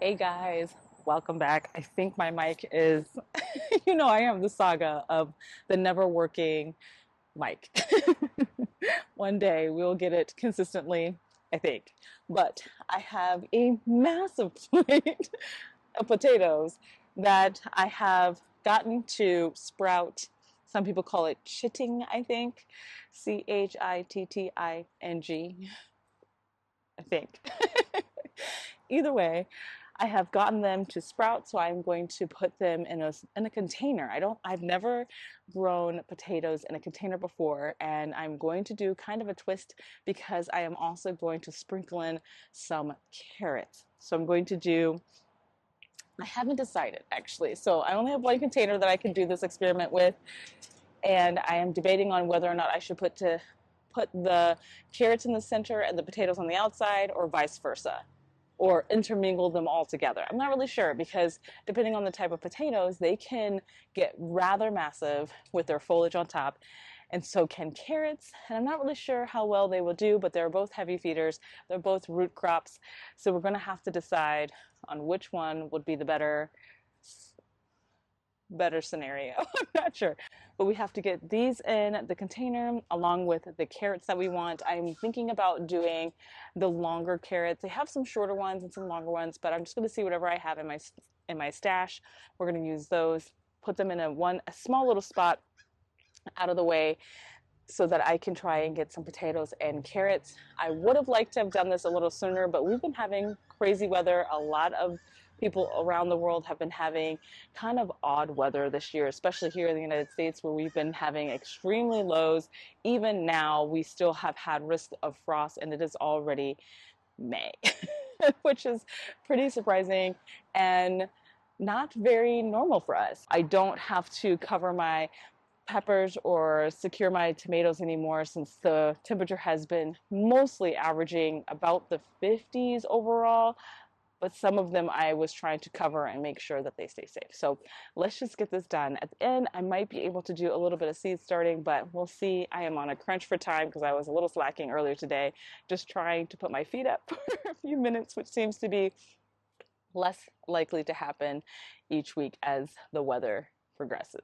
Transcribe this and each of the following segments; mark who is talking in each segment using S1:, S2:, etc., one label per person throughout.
S1: Hey guys, welcome back. I think my mic is, I am the saga of the never working mic. One day we'll get it consistently, I think. But I have a massive plate of potatoes that I have gotten to sprout. Some people call it chitting, I think. Chitting, I think. Either way, I have gotten them to sprout, so I'm going to put them in a container. I've never grown potatoes in a container before, and I'm going to do kind of a twist because I am also going to sprinkle in some carrots. So I haven't decided actually. So I only have one container that I can do this experiment with, and I am debating on whether or not I should put the carrots in the center and the potatoes on the outside, or vice versa, or intermingle them all together. I'm not really sure because depending on the type of potatoes, they can get rather massive with their foliage on top, and so can carrots. And I'm not really sure how well they will do, but they're both heavy feeders. They're both root crops. So we're going to have to decide on which one would be the better scenario. I'm not sure. But we have to get these in the container along with the carrots that we want. I'm thinking about doing the longer carrots. They have some shorter ones and some longer ones, but I'm just going to see whatever I have in my stash. We're going to use those, put them in a small little spot out of the way so that I can try and get some potatoes and carrots. I would have liked to have done this a little sooner, but we've been having crazy weather. A lot of people around the world have been having kind of odd weather this year, especially here in the United States where we've been having extremely lows. Even now, we still have had risk of frost, and it is already May, which is pretty surprising and not very normal for us. I don't have to cover my peppers or secure my tomatoes anymore since the temperature has been mostly averaging about the 50s overall, but some of them I was trying to cover and make sure that they stay safe. So let's just get this done. At the end, I might be able to do a little bit of seed starting, but we'll see. I am on a crunch for time because I was a little slacking earlier today, just trying to put my feet up for a few minutes, which seems to be less likely to happen each week as the weather progresses.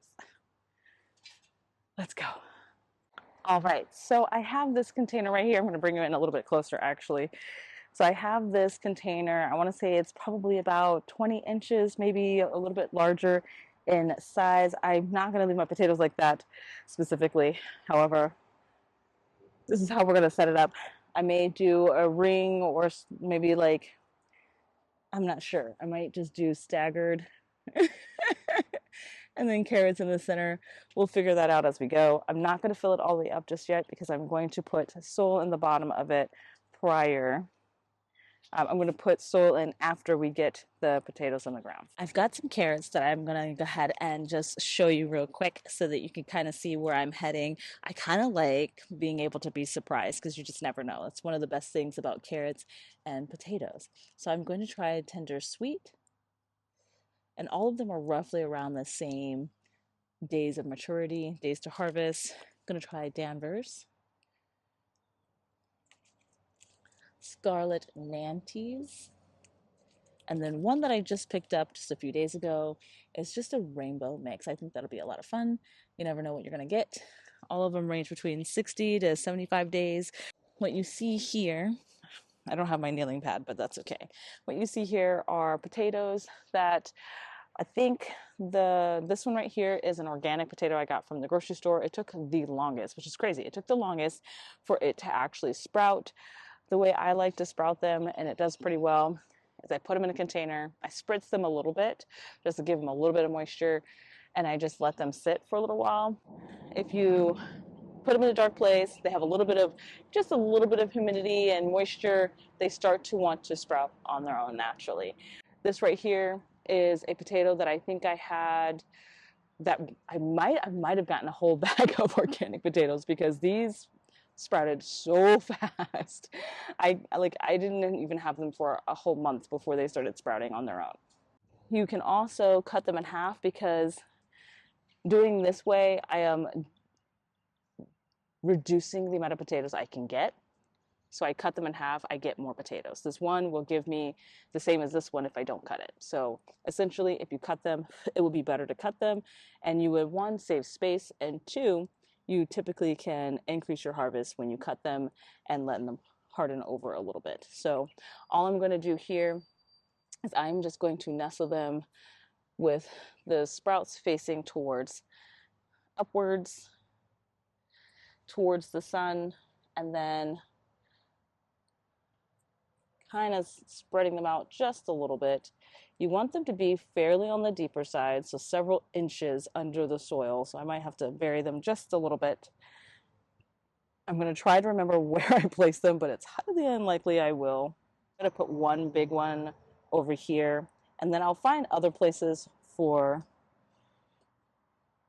S1: Let's go. All right, so I have this container right here. I'm going to bring you in a little bit closer actually. So I have this container. I want to say it's probably about 20 inches, maybe a little bit larger in size. I'm not going to leave my potatoes like that specifically. However, this is how we're going to set it up. I may do a ring or maybe like, I'm not sure. I might just do staggered and then carrots in the center. We'll figure that out as we go. I'm not going to fill it all the way up just yet because I'm going to put soil in the bottom of it prior. I'm going to put soil in after we get the potatoes in the ground. I've got some carrots that I'm going to go ahead and just show you real quick so that you can kind of see where I'm heading. I kind of like being able to be surprised because you just never know. It's one of the best things about carrots and potatoes. So I'm going to try tender sweet, and all of them are roughly around the same days of maturity, days to harvest. I'm going to try Danvers, Scarlet Nantes, and then one that I just picked up just a few days ago is just a rainbow mix. I think that'll be a lot of fun. You never know what you're going to get. All of them range between 60 to 75 days. What you see here, I don't have my kneeling pad, but that's okay. What you see here are potatoes that I think this one right here is an organic potato I got from the grocery store. It took the longest, which is crazy. It took the longest for it to actually sprout. The way I like to sprout them, and it does pretty well, is I put them in a container. I spritz them a little bit just to give them a little bit of moisture, and I just let them sit for a little while. If you put them in a dark place, they have just a little bit of humidity and moisture, they start to want to sprout on their own naturally. This right here is a potato that I think I had that I might have gotten a whole bag of organic potatoes because these sprouted so fast. I didn't even have them for a whole month before they started sprouting on their own. You can also cut them in half because doing this way I am reducing the amount of potatoes I can get. So I cut them in half, I get more potatoes. This one will give me the same as this one if I don't cut it. So essentially, if you cut them, it would be better to cut them. And you would, one, save space, and two, you typically can increase your harvest when you cut them and let them harden over a little bit. So all I'm going to do here is I'm just going to nestle them with the sprouts facing towards upwards towards the sun, and then kind of spreading them out just a little bit. You want them to be fairly on the deeper side, so several inches under the soil. So I might have to bury them just a little bit. I'm going to try to remember where I place them, but it's highly unlikely I will. I'm going to put one big one over here, and then I'll find other places for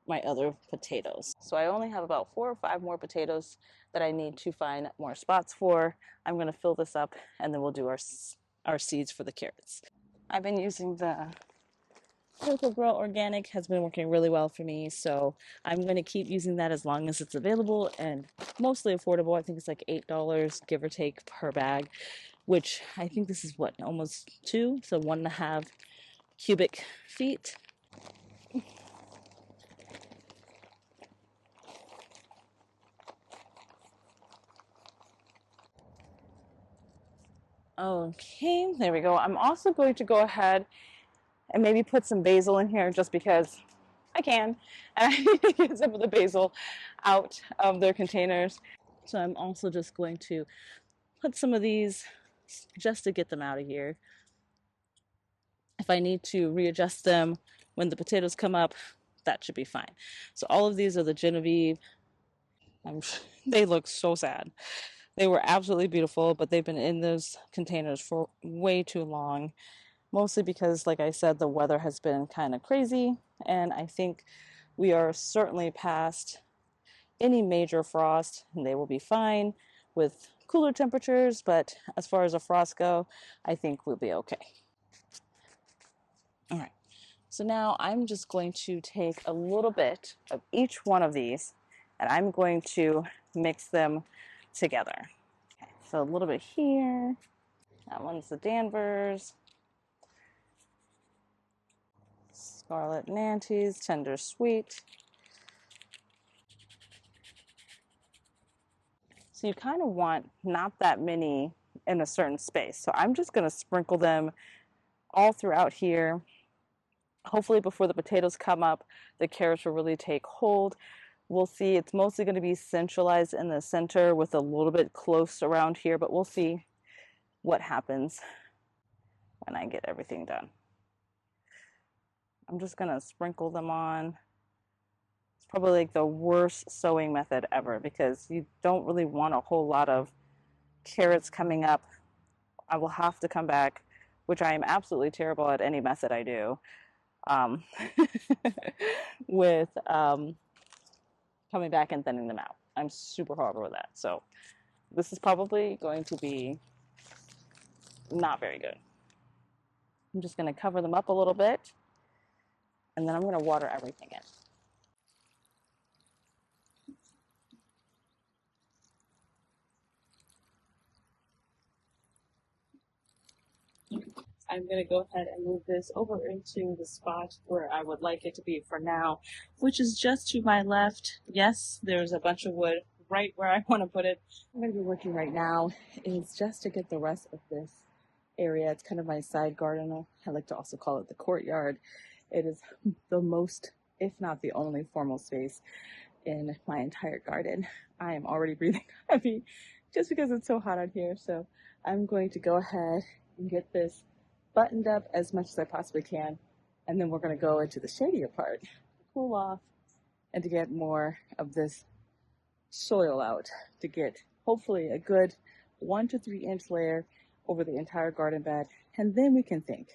S1: my other potatoes. So I only have about 4 or 5 more potatoes that I need to find more spots for. I'm going to fill this up, and then we'll do our seeds for the carrots. I've been using the Local Grow Organic, has been working really well for me, so I'm going to keep using that as long as it's available and mostly affordable. I think it's like $8, give or take, per bag, which I think this is what, almost 2, so 1.5 cubic feet. Okay, there we go. I'm also going to go ahead and maybe put some basil in here just because I can. And I need to get some of the basil out of their containers. So I'm also just going to put some of these just to get them out of here. If I need to readjust them when the potatoes come up, that should be fine. So all of these are the Genevieve. They look so sad. They were absolutely beautiful, but they've been in those containers for way too long. Mostly because, like I said, the weather has been kind of crazy, and I think we are certainly past any major frost, and they will be fine with cooler temperatures, but as far as a frost go, I think we'll be okay. All right, so now I'm just going to take a little bit of each one of these, and I'm going to mix them together. Okay, so a little bit here. That one's the Danvers. Scarlet Nantes, Tender Sweet. So you kind of want not that many in a certain space. So I'm just going to sprinkle them all throughout here. Hopefully before the potatoes come up, the carrots will really take hold. We'll see. It's mostly going to be centralized in the center with a little bit close around here, but we'll see what happens when I get everything done. I'm just going to sprinkle them on. It's probably like the worst sowing method ever because you don't really want a whole lot of carrots coming up. I will have to come back, which I am absolutely terrible at any method I do, with coming back and thinning them out. I'm super horrible with that. So this is probably going to be not very good. I'm just going to cover them up a little bit, and then I'm going to water everything in. I'm going to go ahead and move this over into the spot where I would like it to be for now, which is just to my left. Yes, there's a bunch of wood right where I want to put it. I'm going to be working right now is just to get the rest of this area. It's kind of my side garden. I like to also call it the courtyard. It is the most, if not the only formal space in my entire garden. I am already breathing heavy just because it's so hot out here. So I'm going to go ahead and get this buttoned up as much as I possibly can, and then we're going to go into the shadier part, cool off, and to get more of this soil out, to get hopefully a good 1 to 3 inch layer over the entire garden bed, and then we can think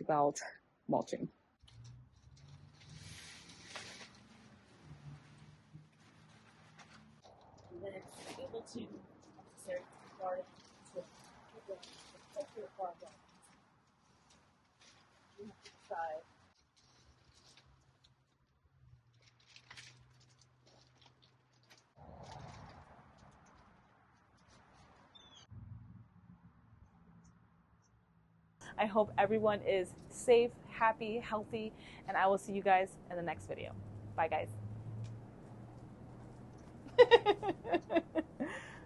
S1: about mulching. And then it's able to necessary garden to the farm garden. You have to decide. I hope everyone is safe, happy, healthy, and I will see you guys in the next video. Bye, guys.